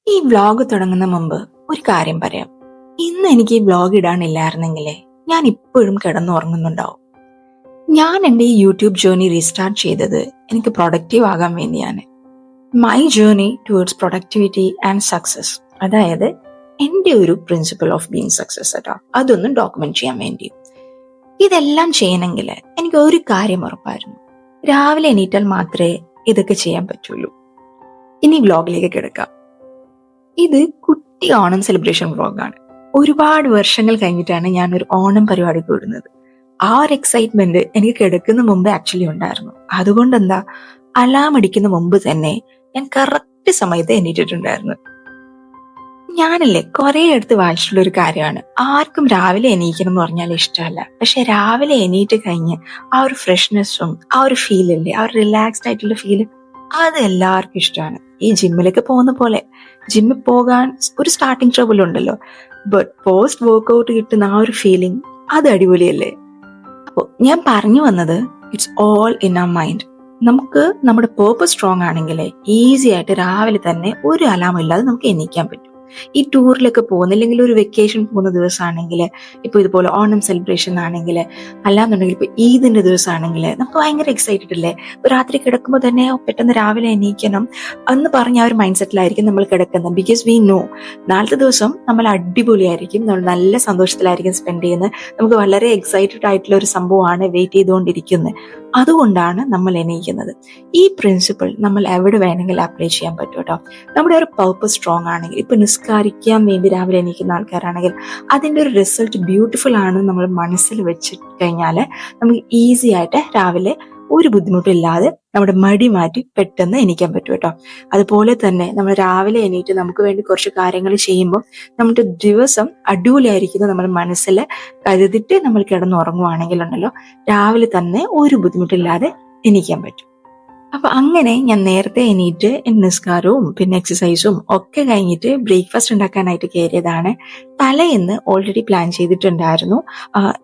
ഈ വ്ലോഗ് തുടങ്ങുന്ന മുമ്പ് ഒരു കാര്യം പറയാം. ഇന്ന് എനിക്ക് ഈ വ്ലോഗ് ഇടാനില്ലായിരുന്നെങ്കിലേ ഞാൻ ഇപ്പോഴും കിടന്നുറങ്ങുന്നുണ്ടാവും. ഞാൻ എൻ്റെ ഈ യൂട്യൂബ് ജേർണി റീസ്റ്റാർട്ട് ചെയ്തത് എനിക്ക് പ്രൊഡക്റ്റീവ് ആകാൻ വേണ്ടിയാണ്. My journey towards productivity and success, അതായത് എൻ്റെ ഒരു പ്രിൻസിപ്പിൾ ഓഫ് ബീങ് സക്സസ് കേട്ടോ, അതൊന്നും ഡോക്യുമെന്റ് ചെയ്യാൻ വേണ്ടി. ഇതെല്ലാം ചെയ്യണമെങ്കിൽ എനിക്ക് ഒരു കാര്യം ഉറപ്പായിരുന്നു: രാവിലെ എണീറ്റാൽ മാത്രമേ ഇതൊക്കെ ചെയ്യാൻ പറ്റുള്ളൂ. ഇനി വ്ലോഗിലേക്ക് കിടക്കാം. ഇത് കുട്ടി ഓണം സെലിബ്രേഷൻ വ്ലോഗാണ്. ഒരുപാട് വർഷങ്ങൾ കഴിഞ്ഞിട്ടാണ് ഞാൻ ഒരു ഓണം പരിപാടി കൂടുന്നത്. ആ ഒരു എക്സൈറ്റ്മെന്റ് എനിക്ക് കിടക്കുന്ന മുമ്പ് ആക്ച്വലി ഉണ്ടായിരുന്നു. അതുകൊണ്ട് എന്താ, അലാം അടിക്കുന്ന മുമ്പ് തന്നെ ഞാൻ കറക്റ്റ് സമയത്ത് എണീറ്റിട്ടുണ്ടായിരുന്നു. ഞാനല്ലേ കുറെ അടുത്ത് വായിച്ചിട്ടുള്ള ഒരു കാര്യമാണ്, ആർക്കും രാവിലെ എണീക്കണം എന്ന് പറഞ്ഞാൽ ഇഷ്ടമല്ല. പക്ഷെ രാവിലെ എണീറ്റ് കഴിഞ്ഞ് ആ ഒരു ഫ്രഷ്നെസ്സും ആ ഒരു ഫീലല്ലേ, ആ ഒരു റിലാക്സ്ഡ് ആയിട്ടുള്ള ഫീല്, അത് എല്ലാവർക്കും ഇഷ്ടമാണ്. ഈ ജിമ്മിലൊക്കെ പോകുന്ന പോലെ ജിമ്മിൽ പോകാൻ ഒരു സ്റ്റാർട്ടിങ് ട്രബിൾ ഉണ്ടല്ലോ, ബട്ട് പോസ്റ്റ് വർക്ക്ഔട്ട് കിട്ടുന്ന ആ ഒരു ഫീലിംഗ്, അത് അടിപൊളിയല്ലേ. അപ്പോൾ ഞാൻ പറഞ്ഞു വന്നത്, it's all in our mind. നമുക്ക് നമ്മുടെ പേർപ്പസ് സ്ട്രോങ് ആണെങ്കിൽ ഈസി ആയിട്ട് രാവിലെ തന്നെ ഒരു അലാം ഇല്ലാതെ നമുക്ക് എണീക്കാൻ പറ്റും. ഈ ടൂറിലൊക്കെ പോകുന്ന, അല്ലെങ്കിൽ ഒരു വെക്കേഷൻ പോകുന്ന ദിവസമാണെങ്കിൽ, ഇപ്പൊ ഇതുപോലെ ഓണം സെലിബ്രേഷൻ ആണെങ്കിൽ, അല്ലാന്നുണ്ടെങ്കിൽ ഇപ്പൊ ഈദിന്റെ ദിവസമാണെങ്കിൽ നമുക്ക് ഭയങ്കര എക്സൈറ്റഡ് അല്ലേ. രാത്രി കിടക്കുമ്പോൾ തന്നെ പെട്ടെന്ന് രാവിലെ എണീക്കണം എന്ന് പറഞ്ഞ ആ ഒരു മൈൻഡ് സെറ്റിലായിരിക്കും നമ്മൾ കിടക്കുന്നത്. ബിക്കോസ് വി നോ നാളത്തെ ദിവസം നമ്മൾ അടിപൊളിയായിരിക്കും, നമ്മൾ നല്ല സന്തോഷത്തിലായിരിക്കും സ്പെൻഡ് ചെയ്യുന്നത്. നമുക്ക് വളരെ എക്സൈറ്റഡ് ആയിട്ടുള്ള ഒരു സംഭവമാണ് വെയിറ്റ് ചെയ്തുകൊണ്ടിരിക്കുന്നത്. അതുകൊണ്ടാണ് നമ്മൾ എണീക്കുന്നത്. ഈ പ്രിൻസിപ്പിൾ നമ്മൾ എവിടെ വേണമെങ്കിലും അപ്ലൈ ചെയ്യാൻ പറ്റും കേട്ടോ. നമ്മുടെ ഒരു പർപ്പസ് സ്ട്രോങ് ആണെങ്കിൽ, ഇപ്പൊ നിസ്കാരിക്കാൻ വേണ്ടി രാവിലെ എണീക്കുന്ന ആൾക്കാരാണെങ്കിൽ, അതിന്റെ ഒരു റിസൾട്ട് ബ്യൂട്ടിഫുൾ ആണ് നമ്മൾ മനസ്സിൽ വെച്ച് കഴിഞ്ഞാൽ നമുക്ക് ഈസി ആയിട്ട് രാവിലെ ഒരു ബുദ്ധിമുട്ടില്ലാതെ നമ്മുടെ മടി മാറ്റി പെട്ടെന്ന് എണീക്കാൻ പറ്റും കേട്ടോ. അതുപോലെ തന്നെ നമ്മൾ രാവിലെ എണീറ്റ് നമുക്ക് വേണ്ടി കുറച്ച് കാര്യങ്ങൾ ചെയ്യുമ്പോൾ നമ്മുടെ ദിവസം അടിപൊളിയായിരിക്കുന്നത് നമ്മൾ മനസ്സിൽ കരുതിട്ട് നമ്മൾ കിടന്നുറങ്ങുവാണെങ്കിൽ ഉണ്ടല്ലോ, രാവിലെ തന്നെ ഒരു ബുദ്ധിമുട്ടില്ലാതെ എണീക്കാൻ പറ്റും. അപ്പൊ അങ്ങനെ ഞാൻ നേരത്തെ എണീറ്റ് നിസ്കാരവും പിന്നെ എക്സസൈസും ഒക്കെ കഴിഞ്ഞിട്ട് ബ്രേക്ക്ഫാസ്റ്റ് ഉണ്ടാക്കാനായിട്ട് കയറിയതാണ്. തലേന്ന് ഓൾറെഡി പ്ലാൻ ചെയ്തിട്ടുണ്ടായിരുന്നു.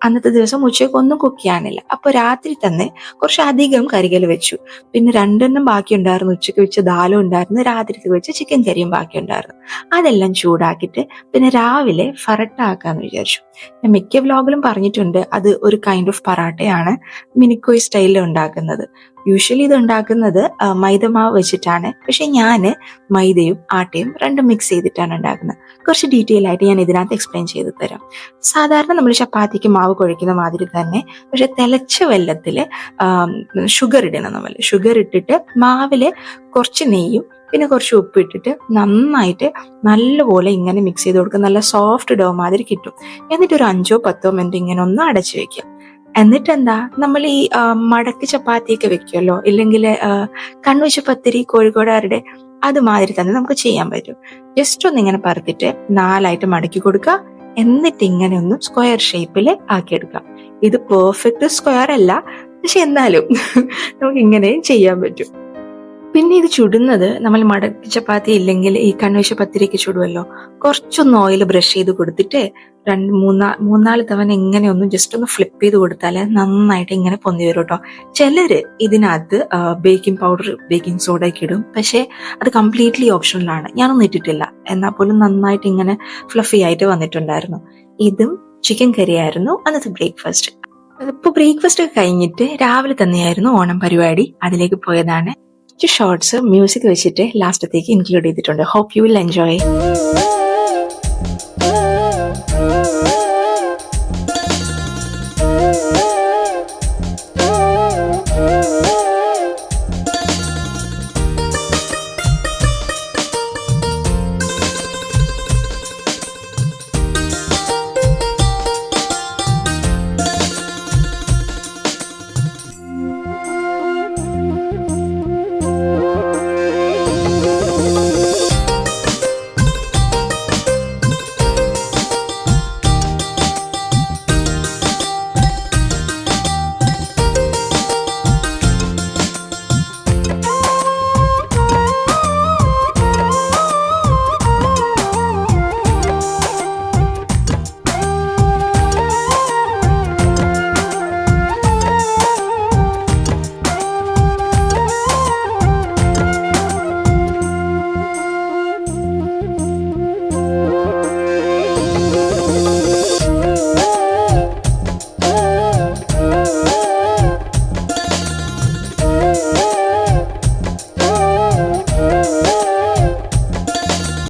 അന്നത്തെ ദിവസം ഉച്ചയ്ക്ക് ഒന്നും കുക്ക് ചെയ്യാനില്ല. അപ്പൊ രാത്രി തന്നെ കുറച്ച് അധികം കറികൾ വെച്ചു. പിന്നെ 2 ബാക്കി ഉണ്ടായിരുന്നു. ഉച്ചയ്ക്ക് വെച്ച ദാലും ഉണ്ടായിരുന്നു, രാത്രിക്ക് വെച്ച ചിക്കൻ കറിയും ബാക്കി ഉണ്ടായിരുന്നു. അതെല്ലാം ചൂടാക്കിയിട്ട് പിന്നെ രാവിലെ ഫറട്ട ആക്കാന്ന് വിചാരിച്ചു. ഞാൻ മിക്ക വ്ലോഗിലും പറഞ്ഞിട്ടുണ്ട്, അത് ഒരു കൈൻഡ് ഓഫ് പറാട്ടയാണ് മിനിക്കോയ് സ്റ്റൈലിൽ ഉണ്ടാക്കുന്നത്. യൂഷ്വലി ഇത് ഉണ്ടാക്കുന്നത് മൈദമാവ് വെച്ചിട്ടാണ്. പക്ഷെ ഞാന് മൈദയും ആട്ടയും രണ്ടും മിക്സ് ചെയ്തിട്ടാണ് ഉണ്ടാക്കുന്നത്. കുറച്ച് ഡീറ്റെയിൽ ആയിട്ട് ഞാൻ ഇതിനകത്ത് എക്സ്പ്ലെയിൻ ചെയ്ത് തരാം. സാധാരണ നമ്മൾ ചപ്പാത്തിക്ക് മാവ് കുഴയ്ക്കുന്ന മാതിരി തന്നെ, പക്ഷെ തിളച്ച വെള്ളത്തില് ഷുഗർ ഇടണം. നമ്മൾ ഷുഗർ ഇട്ടിട്ട് മാവില് കുറച്ച് നെയ്യും പിന്നെ കുറച്ച് ഉപ്പ് ഇട്ടിട്ട് നന്നായിട്ട് നല്ലപോലെ ഇങ്ങനെ മിക്സ് ചെയ്ത് കൊടുക്കുക. നല്ല സോഫ്റ്റ് ഡോ മാതിരി കിട്ടും. എന്നിട്ട് ഒരു 5-10 മിനിറ്റ് ഇങ്ങനെ ഒന്ന് അടച്ചു വെക്കാം. എന്നിട്ട് എന്താ, നമ്മൾ ഈ മടക്ക് ചപ്പാത്തിയൊക്കെ വെക്കുമല്ലോ, ഇല്ലെങ്കിൽ കണ്ണുവെച്ച പത്തിരി കോഴിക്കോടുകാരുടെ അതുമാതിരി തന്നെ നമുക്ക് ചെയ്യാൻ പറ്റും. ജസ്റ്റ് ഒന്ന് ഇങ്ങനെ പരത്തിട്ട് 4ആയിട്ട് മടക്കി കൊടുക്കുക. എന്നിട്ട് ഇങ്ങനെ ഒന്ന് സ്ക്വയർ ഷേപ്പിൽ ആക്കിയെടുക്കാം. ഇത് പെർഫെക്റ്റ് സ്ക്വയർ അല്ല, പക്ഷെ എന്നാലും നമുക്ക് ഇങ്ങനെയും ചെയ്യാൻ പറ്റും. പിന്നെ ഇത് ചുടുന്നത് നമ്മൾ മടക്കി ചപ്പാത്തി ഇല്ലെങ്കിൽ ഈ കണ്ണുവെച്ച പത്തിരിക്ക് ചുടുമല്ലോ, കുറച്ചൊന്ന് ഓയിൽ ബ്രഷ് ചെയ്ത് കൊടുത്തിട്ട് 2-3-4 തവണ ഇങ്ങനെ ഒന്ന് ജസ്റ്റ് ഒന്ന് ഫ്ലിപ്പ് ചെയ്ത് കൊടുത്താൽ നന്നായിട്ട് ഇങ്ങനെ പൊന്തി വരും കേട്ടോ. ചിലര് ഇതിനകത്ത് ബേക്കിംഗ് പൗഡർ ബേക്കിംഗ് സോഡ ഒക്കെ ഇടും, പക്ഷെ അത് കംപ്ലീറ്റ്ലി ഓപ്ഷണലാണ്. ഞാനൊന്നും ഇട്ടിട്ടില്ല, എന്നാൽ പോലും നന്നായിട്ട് ഇങ്ങനെ ഫ്ലഫി ആയിട്ട് വന്നിട്ടുണ്ടായിരുന്നു. ഇതും ചിക്കൻ കറി ആയിരുന്നു അന്നത്തെ ബ്രേക്ക്ഫാസ്റ്റ്. ഇപ്പൊ ബ്രേക്ക്ഫാസ്റ്റ് ഒക്കെ കഴിഞ്ഞിട്ട് രാവിലെ തന്നെയായിരുന്നു ഓണം പരിപാടി. അതിലേക്ക് പോയതാണ്. ഷോർട്സ് മ്യൂസിക് വെച്ചിട്ട് ലാസ്റ്റത്തേക്ക് ഇൻക്ലൂഡ് ചെയ്തിട്ടുണ്ട്. Hope you will enjoy.